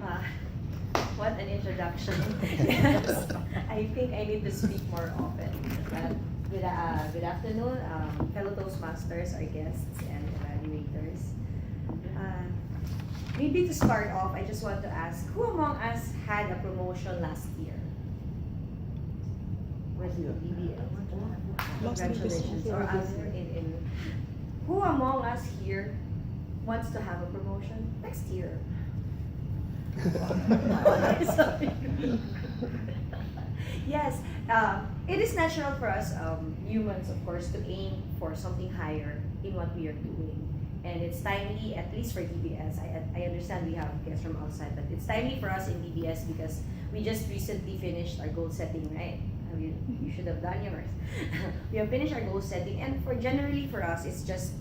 Uh, what an introduction. Yes, I think I need to speak more often. Good afternoon, fellow Toastmasters, our guests, and evaluators. Uh, Maybe to start off, I just want to ask, who among us had a promotion last year? With DBS? Congratulations. Or us who among us here wants to have a promotion next year? Sorry. Yes, it is natural for us humans, of course, to aim for something higher in what we are doing. And it's timely, at least for DBS. I understand we have guests from outside, but it's timely for us in DBS because we just recently finished our goal setting, right? You should have done yours. We have finished our goal setting, and generally for us, it's just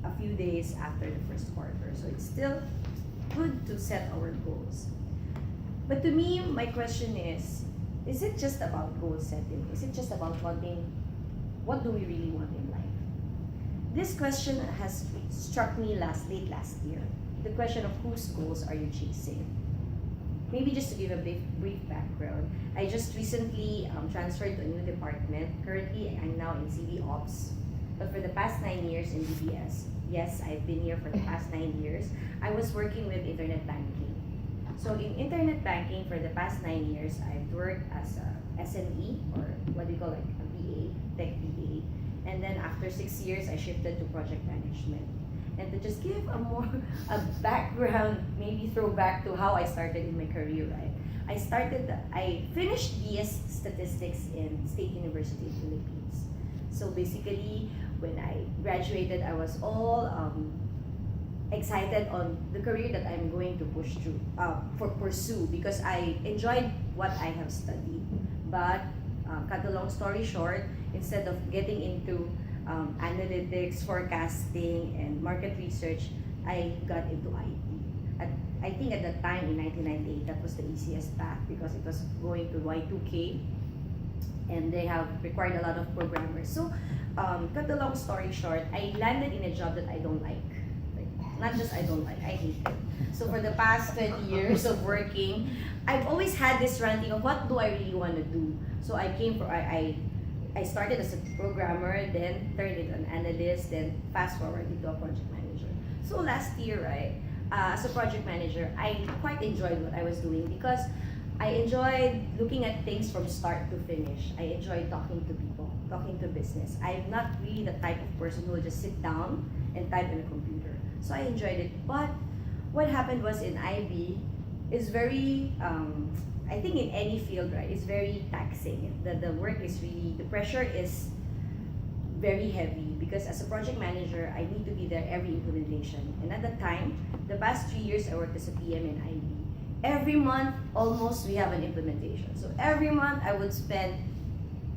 a few days after the first quarter. So it's still good to set our goals. But to me, my question is it just about goal setting? Is it just about wanting, what do we really want in life? This question has struck me late last year. The question of whose goals are you chasing? Maybe just to give a brief background, I just recently transferred to a new department. Currently, I'm now in CV Ops. But for the past 9 years in DBS, yes, I've been here for the past 9 years, I was working with internet banking. So in internet banking, for the past 9 years, I've worked as a SME, or what we call like a BA, tech BA. And then after 6 years, I shifted to project management. And to just give a background, maybe throwback to how I started in my career, right? I finished BS Statistics in State University of Philippines. So basically, when I graduated, I was all excited on the career that I'm going to pursue because I enjoyed what I have studied. But cut a long story short, instead of getting into analytics, forecasting, and market research, I got into IT. I think at that time in 1998, that was the easiest path because it was going to Y2K, and they have required a lot of programmers. So, cut the long story short, I landed in a job that I don't like. Not just I don't like, I hate it. So for the past 20 years of working, I've always had this ranting of what do I really want to do. So I started as a programmer, then turned into an analyst, then fast forward into a project manager. So last year, right, as a project manager, I quite enjoyed what I was doing because I enjoyed looking at things from start to finish. I enjoyed talking to people, talking to business. I'm not really the type of person who will just sit down and type in a computer. So I enjoyed it. But what happened was in IB is very, I think in any field, right, it's very taxing. The work is really, the pressure is very heavy because as a project manager, I need to be there every implementation. And at the time, the past 3 years, I worked as a PM in IB. Every month, almost, we have an implementation. So every month, I would spend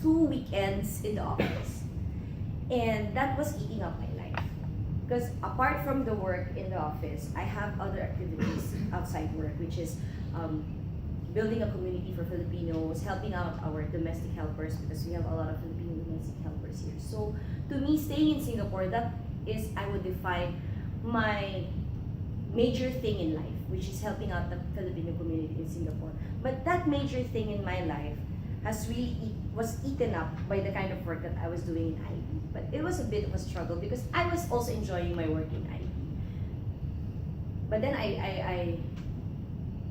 2 weekends in the office. And that was eating up my life. Because apart from the work in the office, I have other activities outside work, which is building a community for Filipinos, helping out our domestic helpers because we have a lot of Filipino domestic helpers here. So to me, staying in Singapore, that is, I would define my major thing in life, which is helping out the Filipino community in Singapore. But that major thing in my life was eaten up by the kind of work that I was doing in IB. But it was a bit of a struggle because I was also enjoying my work in IB. But then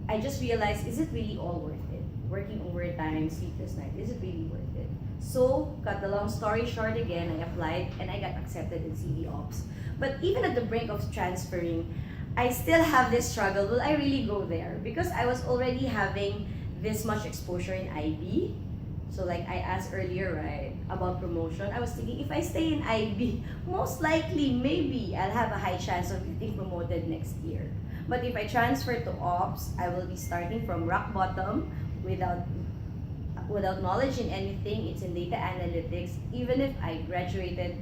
I just realized, is it really all worth it? Working overtime, sleepless night, is it really worth it? So, cut the long story short again, I applied and I got accepted in CV Ops. But even at the brink of transferring, I still have this struggle. Will I really go there? Because I was already having this much exposure in IB. So like I asked earlier, right, about promotion, I was thinking if I stay in IB, most likely, maybe I'll have a high chance of getting promoted next year. But if I transfer to Ops, I will be starting from rock bottom without knowledge in anything. It's in data analytics. Even if I graduated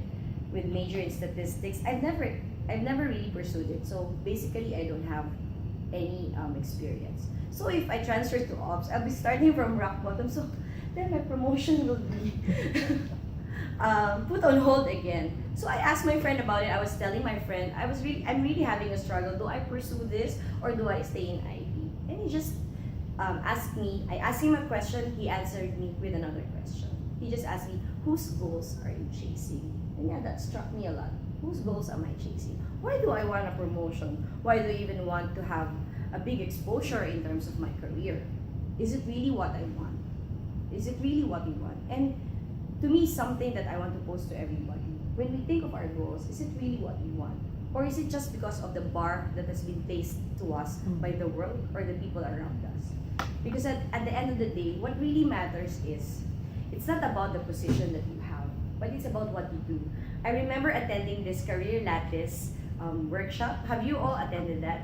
with major in statistics, I've never really pursued it. So basically, I don't have any experience. So if I transfer to Ops, I'll be starting from rock bottom. So then my promotion will be put on hold again. So I asked my friend about it. I was telling my friend, I'm really having a struggle. Do I pursue this or do I stay in IB? And he just asked me, I asked him a question, he answered me with another question. He just asked me, whose goals are you chasing? And yeah, that struck me a lot. Whose goals am I chasing? Why do I want a promotion? Why do I even want to have a big exposure in terms of my career? Is it really what I want? Is it really what we want? And to me, something that I want to pose to everybody. When we think of our goals, is it really what we want? Or is it just because of the bar that has been placed to us by the world or the people around us? Because at the end of the day, what really matters is, it's not about the position that you have, but it's about what you do. I remember attending this Career Lattice workshop. Have you all attended that?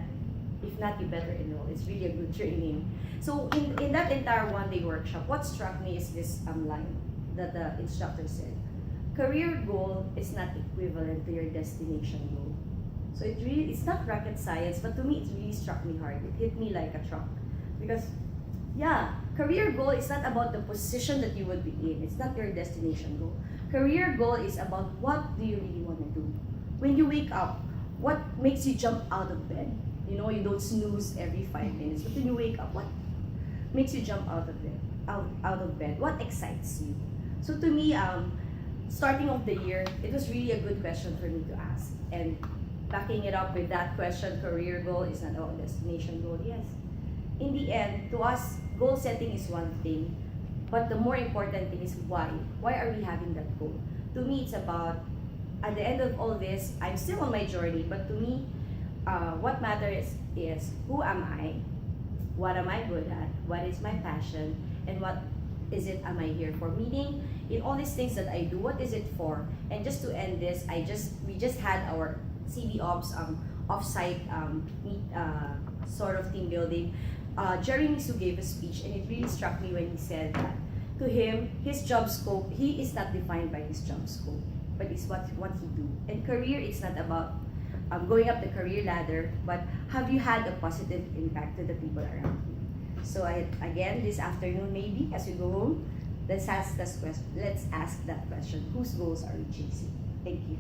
If not, you better enroll. It's really a good training. So in that entire one-day workshop, what struck me is this line that the instructor said. Career goal is not equivalent to your destination goal. So it's not rocket science, but to me it really struck me hard. It hit me like a truck. Because yeah, career goal is not about the position that you would be in. It's not your destination goal. Career goal is about what do you really want to do. When you wake up, what makes you jump out of bed? You know, you don't snooze every 5 minutes, but when you wake up, what makes you jump out of bed? Out of bed? What excites you? So to me, starting of the year, it was really a good question for me to ask. And backing it up with that question, career goal is not our destination goal. Yes. In the end, to us, goal setting is one thing, but the more important thing is why. Why are we having that goal? To me, it's about, at the end of all this, I'm still on my journey, but to me, what matters is who am I, what am I good at, what is my passion, and what is it am I here for? Meaning, in all these things that I do, what is it for? And just to end this, we just had our CB Ops off-site sort of team building. Jeremy Su gave a speech, and it really struck me when he said that to him, his job scope, he is not defined by his job scope, but it's what he do. And career, it's not about going up the career ladder, but have you had a positive impact to the people around you? So again, this afternoon, maybe as you go home, let's ask that question: whose goals are you chasing? Thank you.